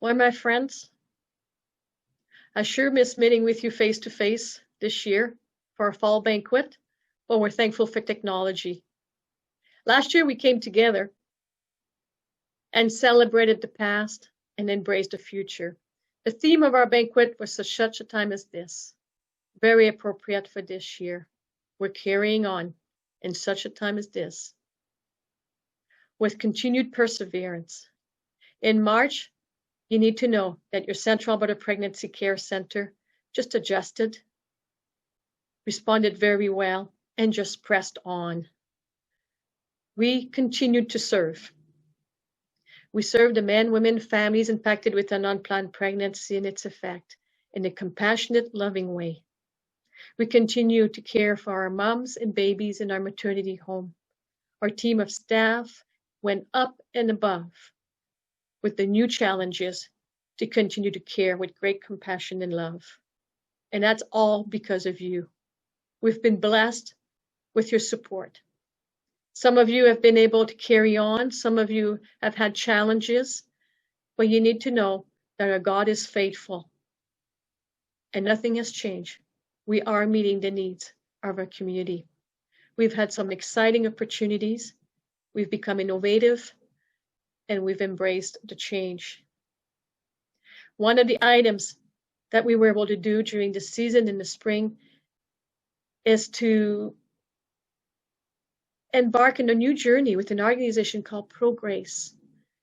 Well, my friends, I sure miss meeting with you face to face this year for our fall banquet, but we're thankful for technology. Last year we came together and celebrated the past and embraced the future. The theme of our banquet was such a time as this, very appropriate for this year. We're carrying on in such a time as this with continued perseverance. In March, you need to know that your Central Alberta Pregnancy Care Center just adjusted, responded very well, and just pressed on. We continued to serve. We serve the men, women, families impacted with an unplanned pregnancy and its effect in a compassionate, loving way. We continue to care for our moms and babies in our maternity home. Our team of staff went up and above with the new challenges to continue to care with great compassion and love. And that's all because of you. We've been blessed with your support. Some of you have been able to carry on. Some of you have had challenges, but you need to know that our God is faithful and nothing has changed. We are meeting the needs of our community. We've had some exciting opportunities. We've become innovative and we've embraced the change. One of the items that we were able to do during the season in the spring is to embark on a new journey with an organization called Fundraiser.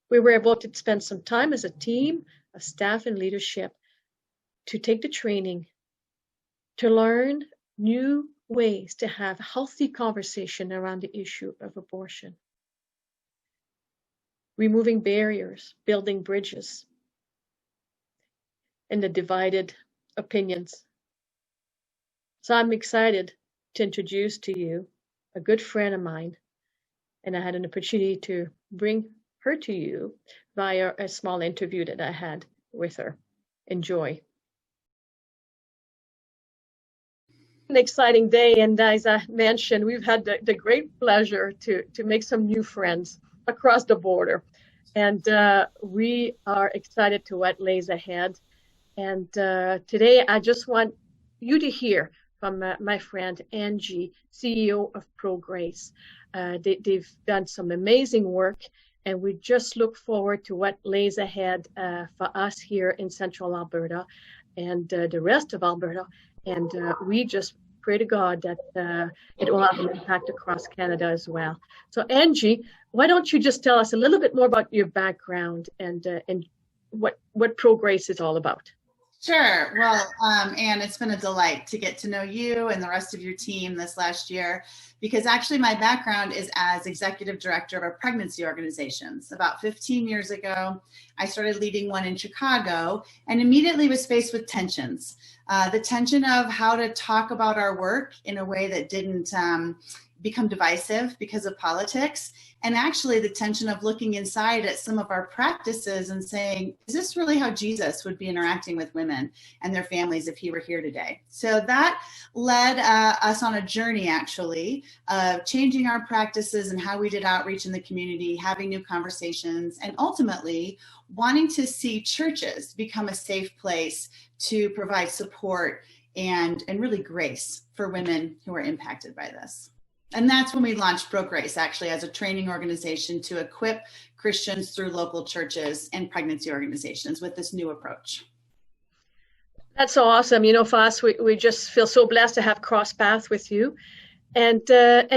We were able to spend some time as a team of staff and leadership to take the training, to learn new ways to have healthy conversation around the issue of abortion. Removing barriers, building bridges, and the divided opinions. So I'm excited to introduce to you a good friend of mine, and I had an opportunity to bring her to you via a small interview that I had with her. Enjoy. An exciting day, and as I mentioned, we've had the great pleasure to make some new friends across the border, and we are excited to what lays ahead. And today I just want you to hear from my friend Angie, CEO of Fundraiser. They've done some amazing work, and we just look forward to what lays ahead for us here in Central Alberta and the rest of Alberta. And we just pray to God that it will have an impact across Canada as well. So Angie, why don't you just tell us a little bit more about your background and what Fundraiser is all about? Sure. Well, Anne, it's been a delight to get to know you and the rest of your team this last year, because actually my background is as executive director of a pregnancy organizations. About 15 years ago, I started leading one in Chicago and immediately was faced with tensions. The tension of how to talk about our work in a way that didn't become divisive because of politics, and actually the tension of looking inside at some of our practices and saying, is this really how Jesus would be interacting with women and their families if he were here today? So that led us on a journey actually of changing our practices and how we did outreach in the community, having new conversations, and ultimately wanting to see churches become a safe place to provide support and really grace for women who are impacted by this. And that's when we launched Fundraiser, actually, as a training organization to equip Christians through local churches and pregnancy organizations with this new approach. That's so awesome. You know, for us, we just feel so blessed to have crossed paths with you. And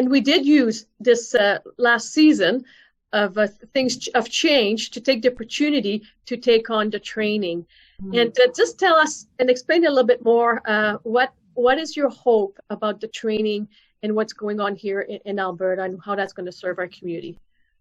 we did use this last season of things of change to take the opportunity to take on the training. Mm-hmm. And just tell us and explain a little bit more what is your hope about the training and what's going on here in Alberta and how that's going to serve our community.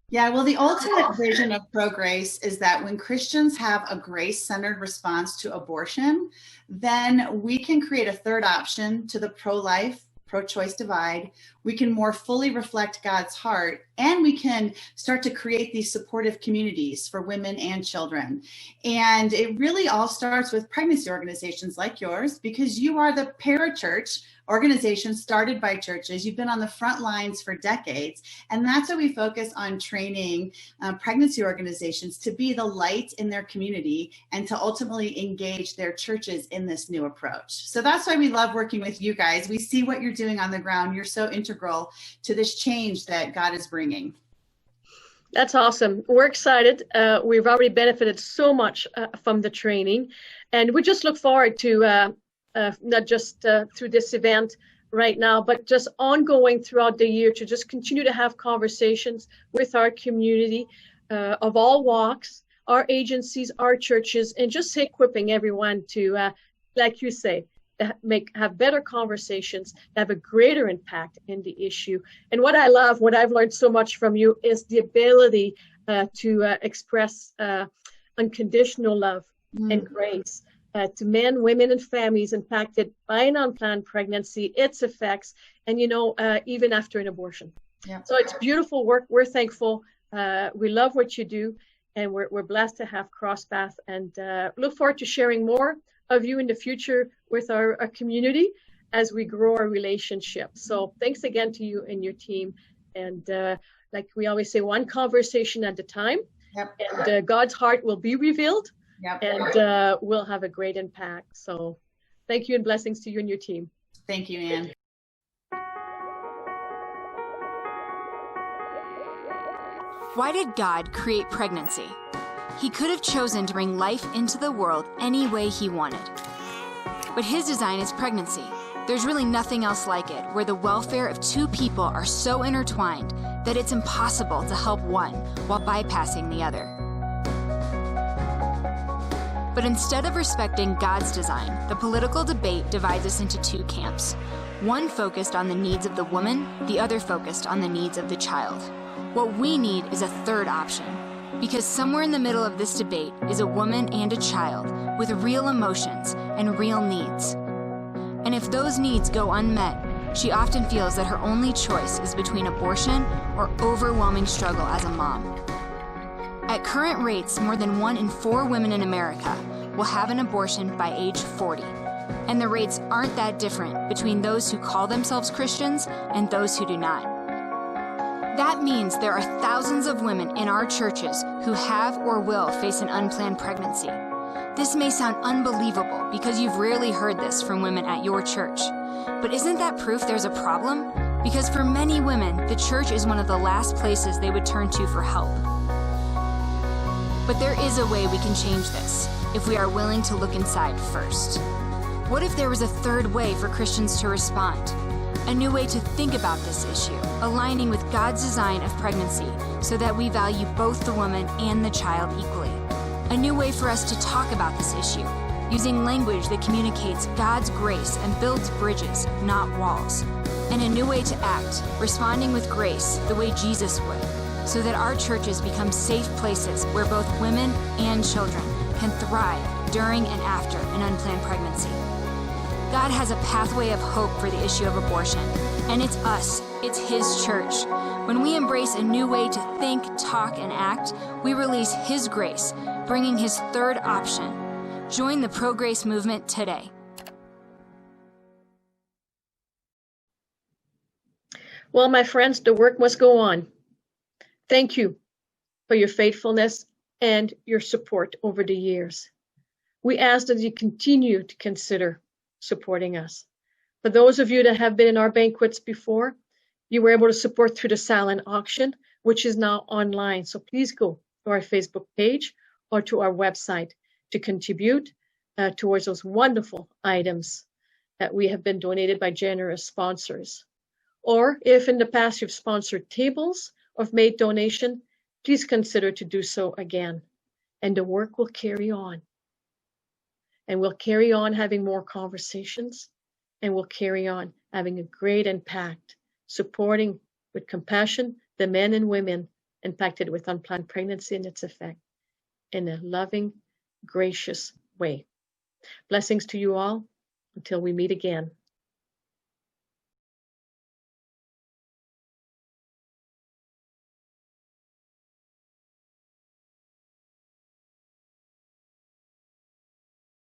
Yeah, well, the ultimate vision of Fundraiser is that when Christians have a grace-centered response to abortion, then we can create a third option to the pro-life, pro-choice divide. We can more fully reflect God's heart and we can start to create these supportive communities for women and children. And it really all starts with pregnancy organizations like yours, because you are the parachurch organization started by churches. You've been on the front lines for decades. And that's why we focus on training pregnancy organizations to be the light in their community and to ultimately engage their churches in this new approach. So that's why we love working with you guys. We see what you're doing on the ground. You're so integral to this change that God is bringing. That's awesome. We're excited. We've already benefited so much from the training, and we just look forward to not just through this event right now, but just ongoing throughout the year to just continue to have conversations with our community of all walks, our agencies, our churches, and just equipping everyone to, like you say, have better conversations, have a greater impact in the issue. And what I love, what I've learned so much from you, is the ability to express unconditional love and grace to men, women, and families impacted by an unplanned pregnancy, its effects, and even after an abortion. Yeah. So it's beautiful work. We're thankful. We love what you do, and we're blessed to have crossed paths, and look forward to sharing more of you in the future with our community as we grow our relationship. So thanks again to you and your team. And like we always say, one conversation at a time. Yep. And God's heart will be revealed. Yep. And we'll have a great impact. So thank you and blessings to you and your team. Thank you, Ann. Why did God create pregnancy? He could have chosen to bring life into the world any way he wanted. But his design is pregnancy. There's really nothing else like it, where the welfare of two people are so intertwined that it's impossible to help one while bypassing the other. But instead of respecting God's design, the political debate divides us into two camps. One focused on the needs of the woman, the other focused on the needs of the child. What we need is a third option, because somewhere in the middle of this debate is a woman and a child with real emotions and real needs. And if those needs go unmet, she often feels that her only choice is between abortion or overwhelming struggle as a mom. At current rates, more than 1 in 4 women in America will have an abortion by age 40. And the rates aren't that different between those who call themselves Christians and those who do not. That means there are thousands of women in our churches who have or will face an unplanned pregnancy. This may sound unbelievable because you've rarely heard this from women at your church. But isn't that proof there's a problem? Because for many women, the church is one of the last places they would turn to for help. But there is a way we can change this, if we are willing to look inside first. What if there was a third way for Christians to respond? A new way to think about this issue, aligning with God's design of pregnancy so that we value both the woman and the child equally. A new way for us to talk about this issue, using language that communicates God's grace and builds bridges, not walls. And a new way to act, responding with grace the way Jesus would, so that our churches become safe places where both women and children can thrive during and after an unplanned pregnancy. God has a pathway of hope for the issue of abortion, and it's us, it's His church. When we embrace a new way to think, talk, and act, we release His grace, bringing His third option. Join the pro-grace movement today. Well, my friends, the work must go on. Thank you for your faithfulness and your support over the years. We ask that you continue to consider supporting us. For those of you that have been in our banquets before, you were able to support through the silent auction, which is now online. So please go to our Facebook page or to our website to contribute towards those wonderful items that we have been donated by generous sponsors. Or if in the past you've sponsored tables or made donation, please consider to do so again. And the work will carry on. And we'll carry on having more conversations, and we'll carry on having a great impact, supporting with compassion the men and women impacted with unplanned pregnancy and its effect in a loving, gracious way. Blessings to you all until we meet again.